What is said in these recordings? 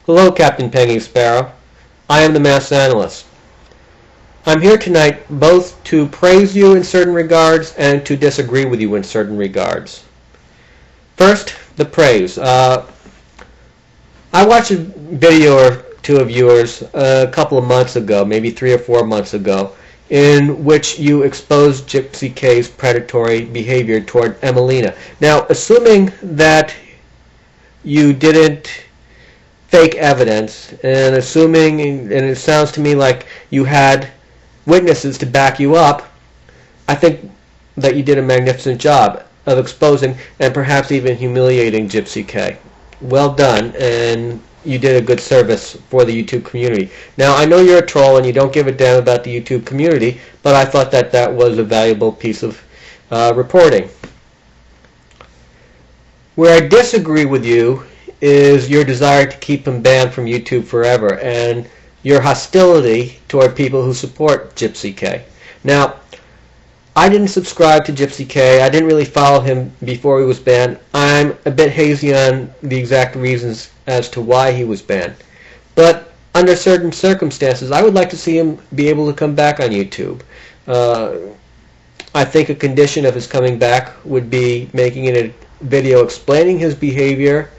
Hello, Captain Pengies Sparrow. I am the Mass Analyst. I'm here tonight both to praise you in certain regards and to disagree with you in certain regards. First, the praise. I watched a video or two of yours a couple of months ago, maybe 3 or 4 months ago, in which you exposed Gypsy K's predatory behavior toward Emelina. Now, assuming that you didn't fake evidence, and assuming, and it sounds to me like you had witnesses to back you up, I think that you did a magnificent job of exposing and perhaps even humiliating Gypsy K. Well done, and you did a good service for the YouTube community. Now, I know you're a troll and you don't give a damn about the YouTube community, but I thought that that was a valuable piece of reporting. Where I disagree with you is your desire to keep him banned from YouTube forever and your hostility toward people who support Gypsy K. Now, I didn't subscribe to Gypsy K. I didn't really follow him before he was banned. I'm a bit hazy on the exact reasons as to why he was banned. But under certain circumstances, I would like to see him be able to come back on YouTube. I think a condition of his coming back would be making a video explaining his behavior,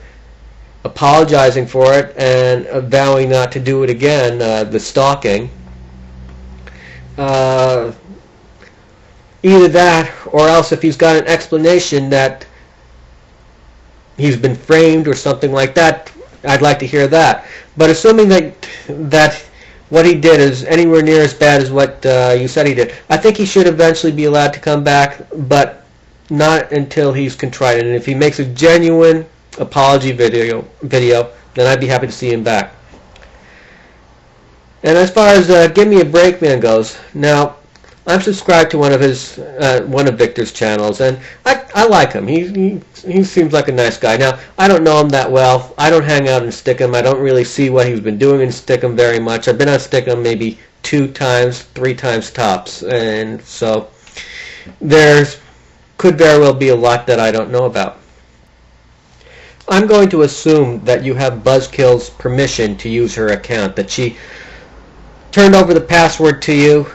apologizing for it, and vowing not to do it again, the stalking. Either that, or else if he's got an explanation that he's been framed or something like that, I'd like to hear that. But assuming that what he did is anywhere near as bad as what you said he did, I think he should eventually be allowed to come back, but not until he's contrite. And if he makes a genuine apology video, then I'd be happy to see him back. And as far as Give Me a Break Man goes, now I'm subscribed to one of Victor's channels, and I like him. He seems like a nice guy. Now, I don't know him that well. I don't hang out in Stickum. I don't really see what he's been doing in Stickum very much. I've been on Stickum maybe 2 times, 3 times tops, and so could very well be a lot that I don't know about. I'm going to assume that you have Buzzkill's permission to use her account, that she turned over the password to you.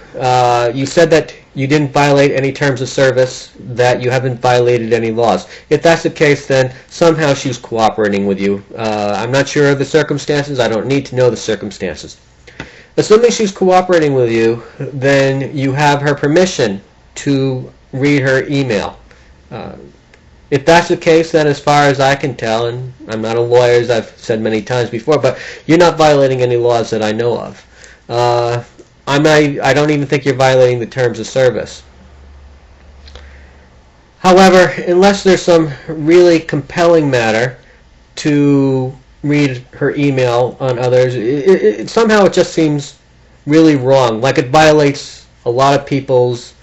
You said that you didn't violate any terms of service, that you haven't violated any laws. If that's the case, then somehow she's cooperating with you. I'm not sure of the circumstances. I don't need to know the circumstances. Assuming she's cooperating with you, then you have her permission to read her email. If that's the case, then as far as I can tell, and I'm not a lawyer, as I've said many times before, but you're not violating any laws that I know of. I don't even think you're violating the terms of service. However, unless there's some really compelling matter to read her email on others, somehow it just seems really wrong, like it violates a lot of people's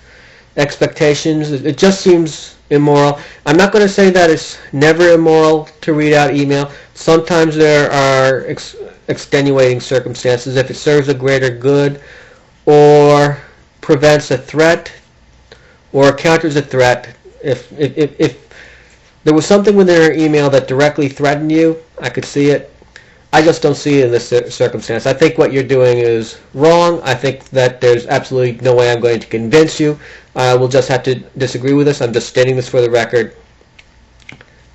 expectations. It just seems immoral. I'm not going to say that it's never immoral to read out email. Sometimes there are extenuating circumstances. If it serves a greater good or prevents a threat or counters a threat, if there was something within her email that directly threatened you, I could see it. I just don't see it in this circumstance. I think what you're doing is wrong. I think that there's absolutely no way I'm going to convince you. We'll just have to disagree with this. I'm just stating this for the record.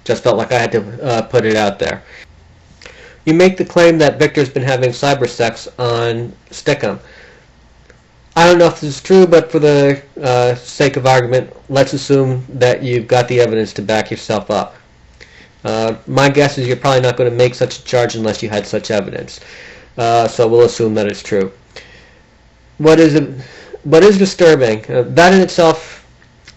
Just felt like I had to put it out there. You make the claim that Victor's been having cyber sex on Stickum. I don't know if this is true, but for the sake of argument, let's assume that you've got the evidence to back yourself up. My guess is you're probably not going to make such a charge unless you had such evidence. So we'll assume that it's true. What is disturbing, that in itself,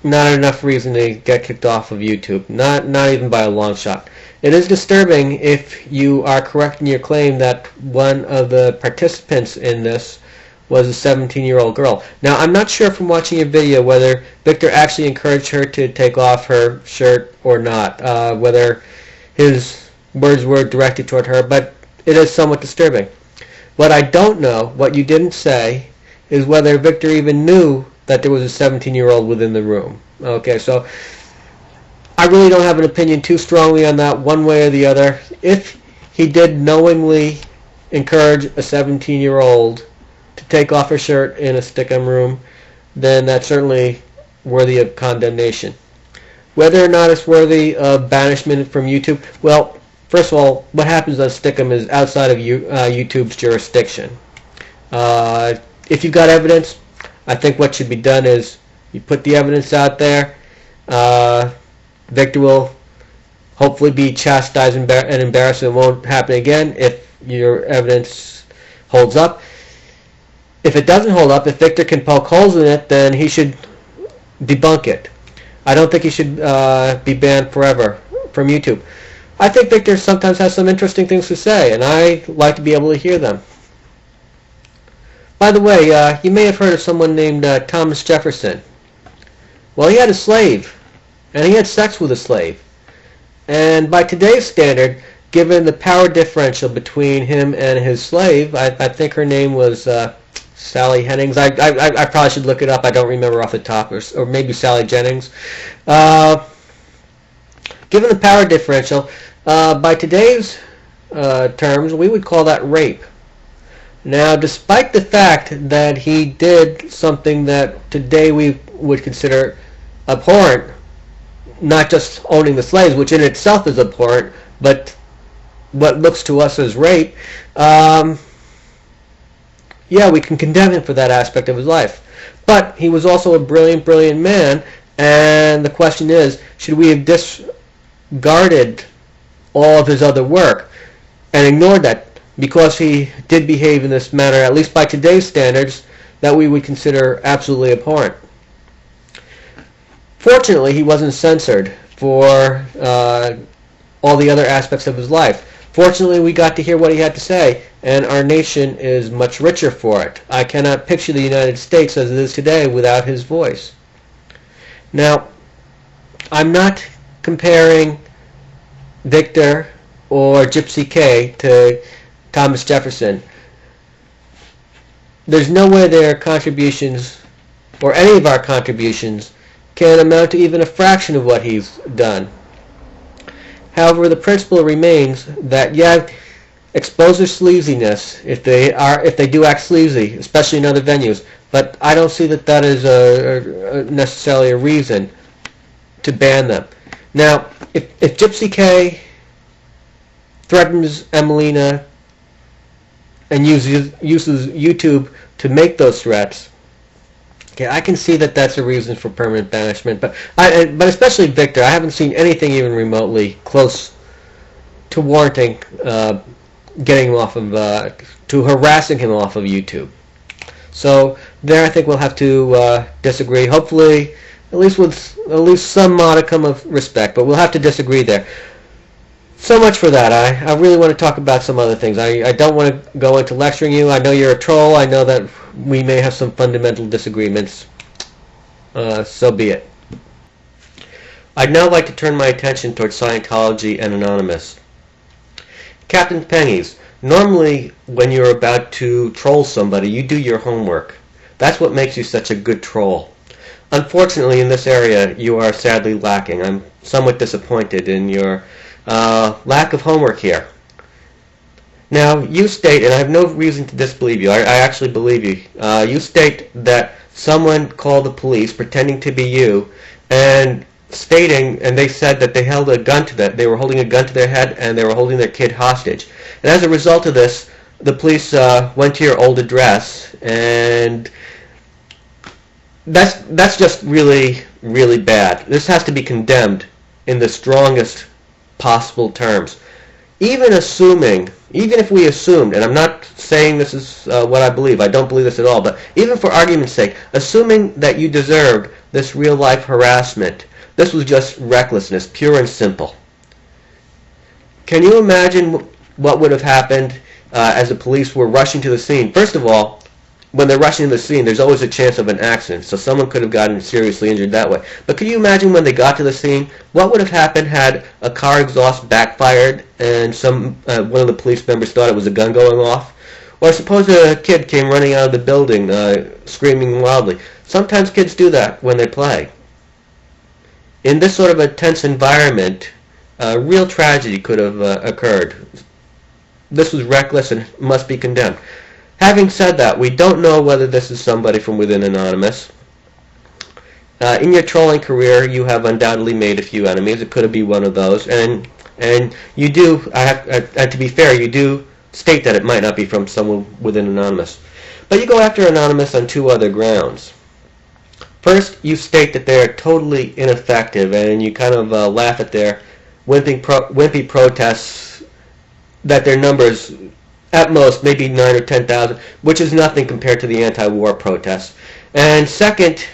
not enough reason to get kicked off of YouTube. Not even by a long shot. It is disturbing if you are correct in your claim that one of the participants in this was a 17-year-old girl. Now, I'm not sure from watching your video whether Victor actually encouraged her to take off her shirt or not, whether his words were directed toward her, but it is somewhat disturbing. What I don't know, what you didn't say, is whether Victor even knew that there was a 17-year-old within the room. Okay, so I really don't have an opinion too strongly on that one way or the other. If he did knowingly encourage a 17-year-old to take off her shirt in a stick-em room, then that's certainly worthy of condemnation. Whether or not it's worthy of banishment from YouTube, well, first of all, what happens on stick-em is outside of YouTube's jurisdiction. If you've got evidence, I think what should be done is you put the evidence out there. Victor will hopefully be chastised and embarrassed. It won't happen again if your evidence holds up. If it doesn't hold up, if Victor can poke holes in it, then he should debunk it. I don't think he should be banned forever from YouTube. I think Victor sometimes has some interesting things to say, and I like to be able to hear them. By the way, you may have heard of someone named Thomas Jefferson. Well, he had a slave, and he had sex with a slave. And by today's standard, given the power differential between him and his slave, I think her name was Sally Hennings. I probably should look it up. I don't remember off the top, or maybe Sally Jennings. Given the power differential, by today's terms, we would call that rape. Now, despite the fact that he did something that today we would consider abhorrent, not just owning the slaves, which in itself is abhorrent, but what looks to us as rape, yeah, we can condemn him for that aspect of his life. But he was also a brilliant, brilliant man, and the question is, should we have discarded all of his other work and ignored that because he did behave in this manner, at least by today's standards, that we would consider absolutely abhorrent? Fortunately, he wasn't censored for all the other aspects of his life. Fortunately, we got to hear what he had to say, and our nation is much richer for it. I cannot picture the United States as it is today without his voice. Now, I'm not comparing Victor or Gypsy K to Thomas Jefferson. There's no way their contributions, or any of our contributions, can amount to even a fraction of what he's done. However, the principle remains that, yeah, expose their sleaziness if they do act sleazy, especially in other venues. But I don't see that is necessarily a reason to ban them. Now, if Gypsy K threatens Emelina and uses YouTube to make those threats, okay, I can see that that's a reason for permanent banishment. But especially Victor, I haven't seen anything even remotely close to warranting getting him off of, to harassing him off of YouTube. So there, I think we'll have to disagree. Hopefully, at least some modicum of respect, but we'll have to disagree there. So much for that. I really want to talk about some other things. I don't want to go into lecturing you. I know you're a troll. I know that we may have some fundamental disagreements. So be it. I'd now like to turn my attention towards Scientology and Anonymous. Captain Pengies, normally when you're about to troll somebody, you do your homework. That's what makes you such a good troll. Unfortunately, in this area, you are sadly lacking. I'm somewhat disappointed in your lack of homework here. Now, you state, and I have no reason to disbelieve you, I actually believe you, you state that someone called the police pretending to be you and stating, and they said that they held a gun to they were holding a gun to their head and they were holding their kid hostage. And as a result of this, the police went to your old address, and that's just really, really bad. This has to be condemned in the strongest possible terms. Even if we assumed, and I'm not saying this is what I believe, I don't believe this at all, but even for argument's sake, assuming that you deserved this real-life harassment, this was just recklessness, pure and simple. Can you imagine what would have happened as the police were rushing to the scene? First of all, when they're rushing to the scene, there's always a chance of an accident, so someone could have gotten seriously injured that way. But could you imagine when they got to the scene, what would have happened had a car exhaust backfired and one of the police members thought it was a gun going off? Or suppose a kid came running out of the building screaming wildly. Sometimes kids do that when they play. In this sort of a tense environment, real tragedy could have occurred. this was reckless and must be condemned. Having said that, we don't know whether this is somebody from within Anonymous. In your trolling career, you have undoubtedly made a few enemies. It could be one of those, and you do. To be fair, you do state that it might not be from someone within Anonymous, but you go after Anonymous on two other grounds. First, you state that they're totally ineffective, and you kind of laugh at their wimpy protests, that their numbers, at most, maybe 9 or 10,000, which is nothing compared to the anti-war protests. And second,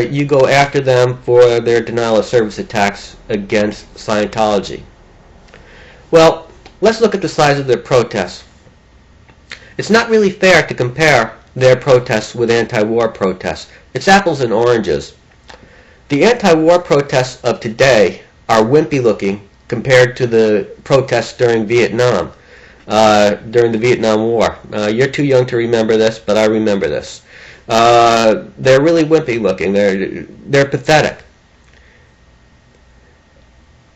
you go after them for their denial of service attacks against Scientology. Well, let's look at the size of their protests. It's not really fair to compare their protests with anti-war protests. It's apples and oranges. The anti-war protests of today are wimpy looking compared to the protests during Vietnam, during the Vietnam War. You're too young to remember this, but I remember this. They're really wimpy looking. They're pathetic.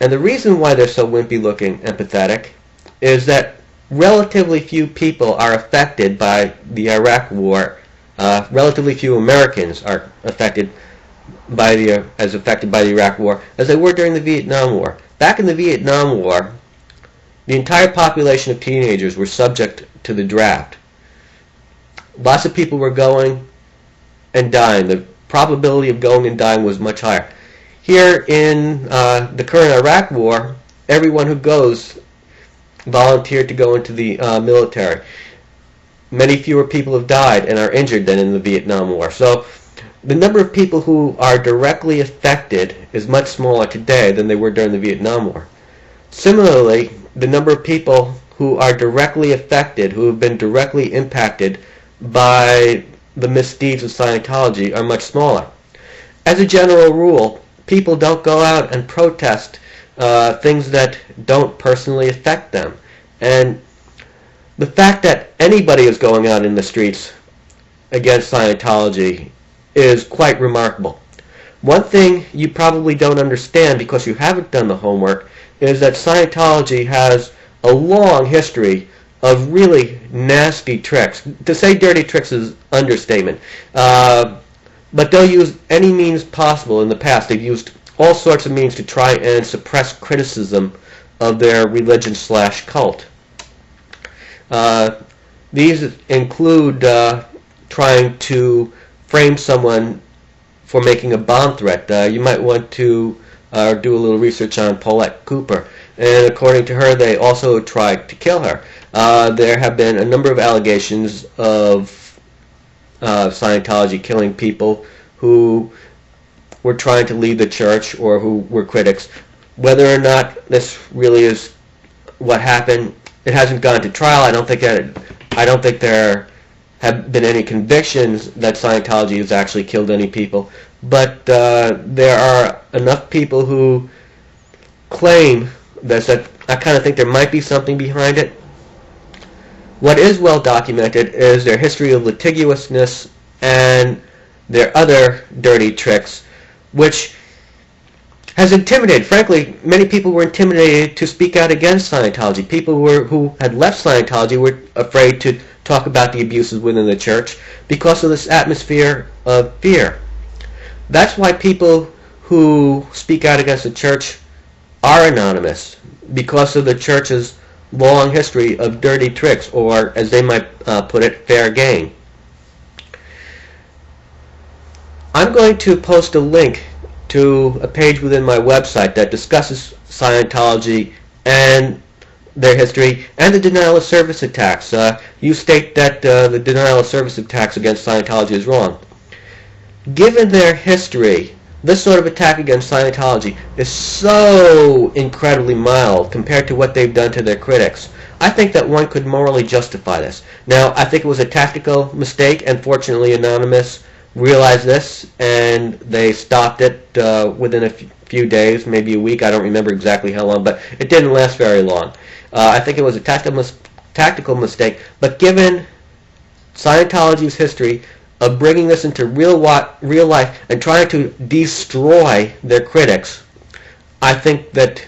And the reason why they're so wimpy looking and pathetic is that relatively few people are affected by the Iraq War. Relatively few Americans are affected by the Iraq War as they were during the Vietnam War. Back in the Vietnam War, the entire population of teenagers were subject to the draft. Lots of people were going and dying. The probability of going and dying was much higher. Here in the current Iraq War, everyone who goes volunteered to go into the military. Many fewer people have died and are injured than in the Vietnam War. So the number of people who are directly affected is much smaller today than they were during the Vietnam War. Similarly, the number of people who are directly affected, who have been directly impacted by the misdeeds of Scientology, are much smaller. As a general rule, people don't go out and protest things that don't personally affect them. And the fact that anybody is going out in the streets against Scientology is quite remarkable. One thing you probably don't understand because you haven't done the homework is that Scientology has a long history of really nasty tricks. To say dirty tricks is understatement. But they'll use any means possible in the past. They've used all sorts of means to try and suppress criticism of their religion/cult. These include trying to frame someone for making a bomb threat. You might want to do a little research on Paulette Cooper. And according to her, they also tried to kill her. There have been a number of allegations of Scientology killing people who were trying to leave the church or who were critics. Whether or not this really is what happened, it hasn't gone to trial. I don't think there have been any convictions that Scientology has actually killed any people. But there are enough people who claim this that I kind of think there might be something behind it. What is well documented is their history of litigiousness and their other dirty tricks, which has intimidated. Frankly, many people were intimidated to speak out against Scientology. People who had left Scientology were afraid to talk about the abuses within the church because of this atmosphere of fear. That's why people who speak out against the church are anonymous, because of the church's long history of dirty tricks, or as they might put it, fair game. I'm going to post a link to a page within my website that discusses Scientology and their history and the denial of service attacks. You state that the denial of service attacks against Scientology is wrong. Given their history, this sort of attack against Scientology is so incredibly mild compared to what they've done to their critics. I think that one could morally justify this. Now, I think it was a tactical mistake, and fortunately Anonymous realized this, and they stopped it within a few days, maybe a week. I don't remember exactly how long, but it didn't last very long. I think it was a tactical mistake, but given Scientology's history of bringing this into real life and trying to destroy their critics, I think that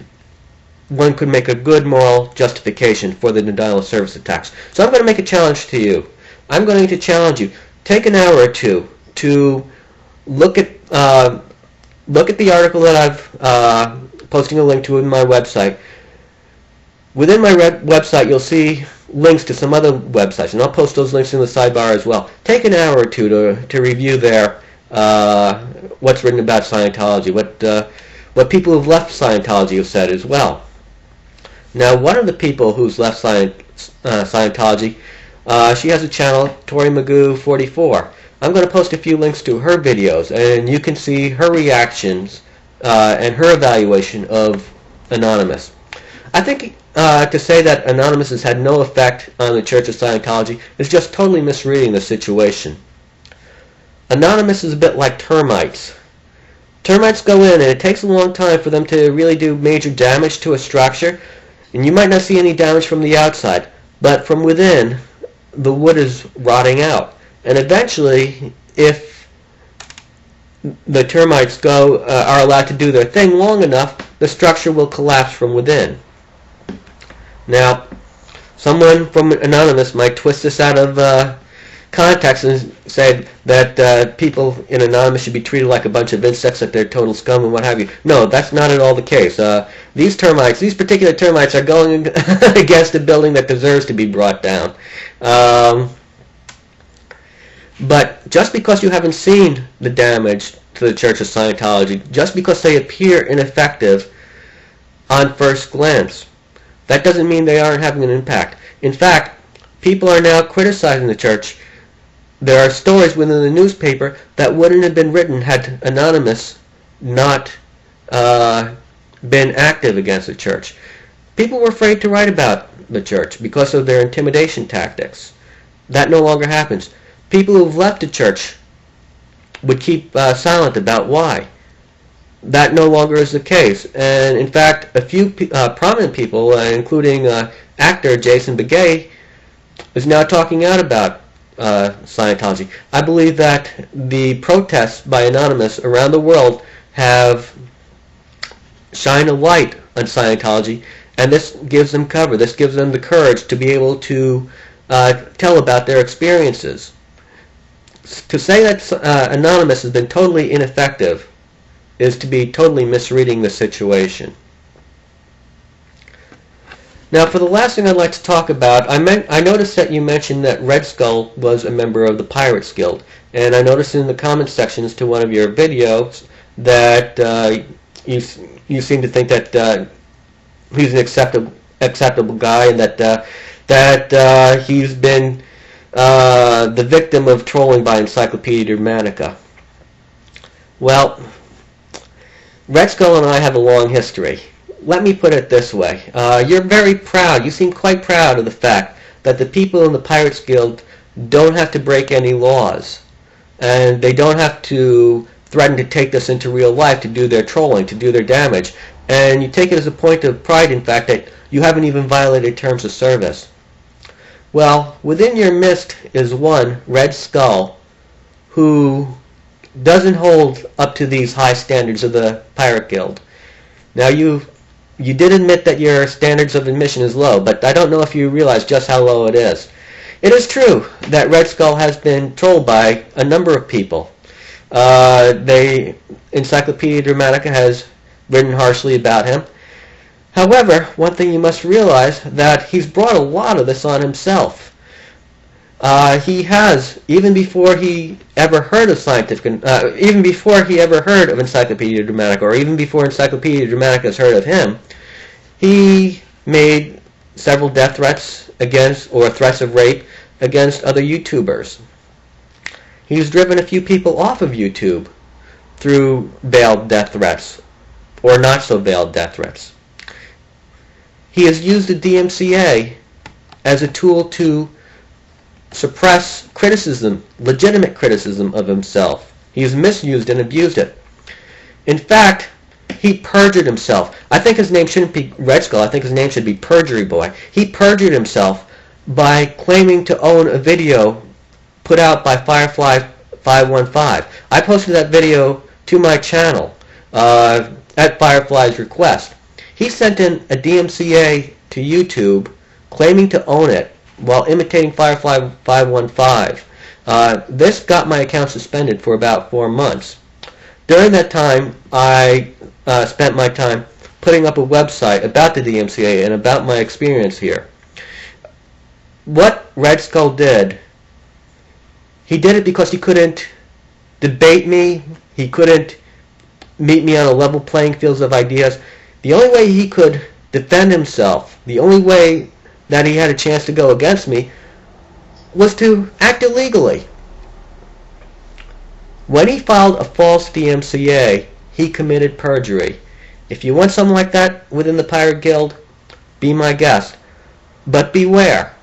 one could make a good moral justification for the denial of service attacks. So I'm going to make a challenge to you. I'm going to challenge you. Take an hour or two to look at the article that I've posting a link to in my website. Within my website, you'll see links to some other websites, and I'll post those links in the sidebar as well. Take an hour or two to review there what's written about Scientology, what people who've left Scientology have said as well. Now, one of the people who's left Scientology, she has a channel, Tori Magoo 44. I'm going to post a few links to her videos, and you can see her reactions and her evaluation of Anonymous. I think to say that Anonymous has had no effect on the Church of Scientology is just totally misreading the situation. Anonymous is a bit like termites. Termites go in, and it takes a long time for them to really do major damage to a structure, and you might not see any damage from the outside, but from within, the wood is rotting out. And eventually, if the termites are allowed to do their thing long enough, the structure will collapse from within. Now, someone from Anonymous might twist this out of context and say that people in Anonymous should be treated like a bunch of insects, that they're total scum and what have you. No, that's not at all the case. These particular termites are going against a building that deserves to be brought down. But just because you haven't seen the damage to the Church of Scientology, just because they appear ineffective on first glance, that doesn't mean they aren't having an impact. In fact, people are now criticizing the church. There are stories within the newspaper that wouldn't have been written had Anonymous not been active against the church. People were afraid to write about the church because of their intimidation tactics. That no longer happens. People who've left the church would keep silent about why. That no longer is the case. And in fact, a few prominent people, including actor Jason Begay, is now talking out about Scientology. I believe that the protests by Anonymous around the world have shined a light on Scientology, and this gives them cover. This gives them the courage to be able to tell about their experiences. To say that Anonymous has been totally ineffective is to be totally misreading the situation. Now, for the last thing I'd like to talk about, I noticed that you mentioned that Red Skull was a member of the Pirates Guild, and I noticed in the comment sections to one of your videos that you seem to think that he's an acceptable guy, and that he's been the victim of trolling by Encyclopedia Dramatica. Well, Red Skull and I have a long history. Let me put it this way. You're very proud. You seem quite proud of the fact that the people in the Pirates Guild don't have to break any laws. And they don't have to threaten to take this into real life to do their trolling, to do their damage. And you take it as a point of pride, in fact, that you haven't even violated terms of service. Well, within your midst is one, Red Skull, who doesn't hold up to these high standards of the Pirate Guild. Now, you did admit that your standards of admission is low, but I don't know if you realize just how low it is. It is true that Red Skull has been trolled by a number of people. Encyclopedia Dramatica has written harshly about him. However, one thing you must realize that he's brought a lot of this on himself. He has, even before he ever heard of even before he ever heard of Encyclopedia Dramatica, or even before Encyclopedia Dramatica has heard of him, he made several death threats against, or threats of rape against other YouTubers. He's driven a few people off of YouTube through veiled death threats, or not so veiled death threats. He has used the DMCA as a tool to suppress criticism, legitimate criticism of himself. He has misused and abused it. In fact, he perjured himself. I think his name shouldn't be Red Skull. I think his name should be Perjury Boy. He perjured himself by claiming to own a video put out by Firefly 515. I posted that video to my channel at Firefly's request. He sent in a DMCA to YouTube claiming to own it while imitating Firefly 515. This got my account suspended for about 4 months. During that time, I spent my time putting up a website about the DMCA and about my experience here. What Red Skull did, he did it because he couldn't debate me, he couldn't meet me on a level playing field of ideas. The only way he could defend himself, the only way that he had a chance to go against me, was to act illegally. When he filed a false DMCA, he committed perjury. If you want something like that within the Pirate Guild, be my guest. But beware.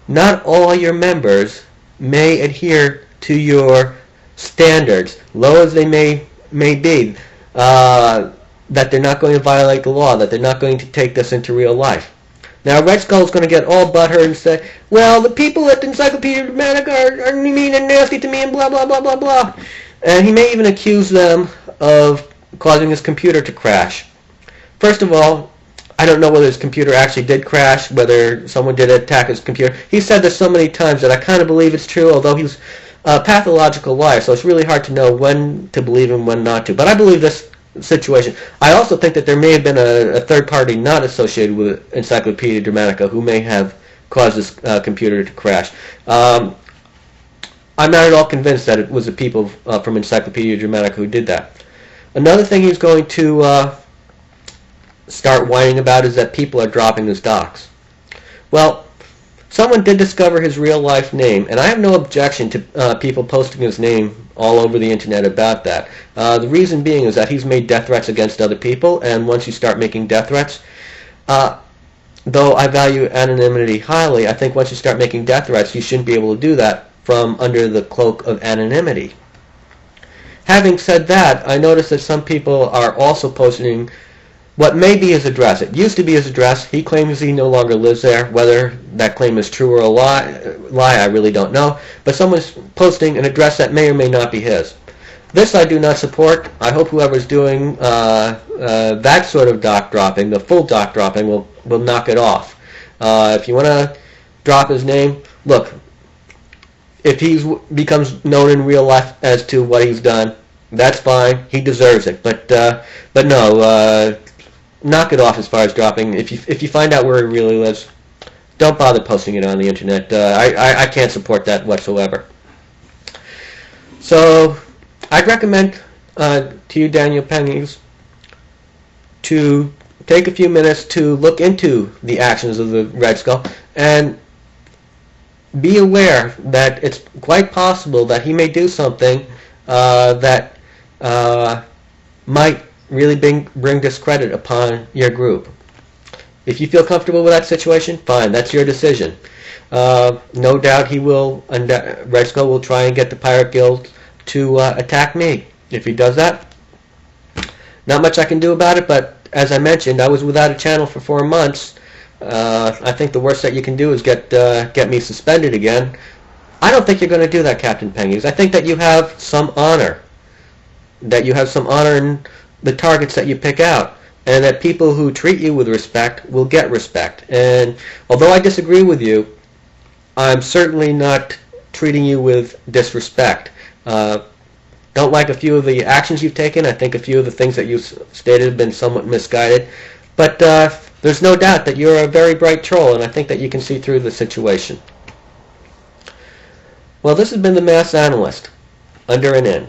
Not all your members may adhere to your standards, low as they may be, that they're not going to violate the law, that they're not going to take this into real life. Now, Red Skull is going to get all butthurt and say, well, the people at the Encyclopedia Dramatica are mean and nasty to me and blah, blah, blah, blah, blah. And he may even accuse them of causing his computer to crash. First of all, I don't know whether his computer actually did crash, whether someone did attack his computer. He said this so many times that I kind of believe it's true, although he's a pathological liar, so it's really hard to know when to believe and when not to. But I believe this situation. I also think that there may have been a third party not associated with Encyclopedia Dramatica who may have caused this computer to crash. I'm not at all convinced that it was the people from Encyclopedia Dramatica who did that. Another thing he's going to start whining about is that people are dropping his docs. Well, someone did discover his real life name, and I have no objection to people posting his name all over the internet about that. The reason being is that he's made death threats against other people, and once you start making death threats, though I value anonymity highly, I think once you start making death threats, you shouldn't be able to do that from under the cloak of anonymity. Having said that, I notice that some people are also posting what may be his address. It used to be his address. He claims he no longer lives there. Whether that claim is true or a lie, I really don't know. But someone's posting an address that may or may not be his. This I do not support. I hope whoever's doing that sort of doc dropping, the full doc dropping, will knock it off. If you want to drop his name, look, if he becomes known in real life as to what he's done, that's fine. He deserves it. But no, knock it off as far as dropping. If you find out where he really lives, don't bother posting it on the internet. I can't support that whatsoever. So I'd recommend to you, Daniel Pengies, to take a few minutes to look into the actions of the Red Skull and be aware that it's quite possible that he may do something that might really bring discredit upon your group. If you feel comfortable with that situation, fine, that's your decision. No doubt he will, and Red Skull will try and get the Pirate Guild to attack me. If he does that, not much I can do about it, but as I mentioned, I was without a channel for 4 months. I think the worst that you can do is get me suspended again. I don't think you're going to do that, Captain Pengies. I think that you have some honor. That you have some honor in the targets that you pick out. And that people who treat you with respect will get respect. And although I disagree with you, I'm certainly not treating you with disrespect. Don't like a few of the actions you've taken. I think a few of the things that you've stated have been somewhat misguided. But there's no doubt that you're a very bright troll, and I think that you can see through the situation. Well, this has been the Mass Analyst, under and in.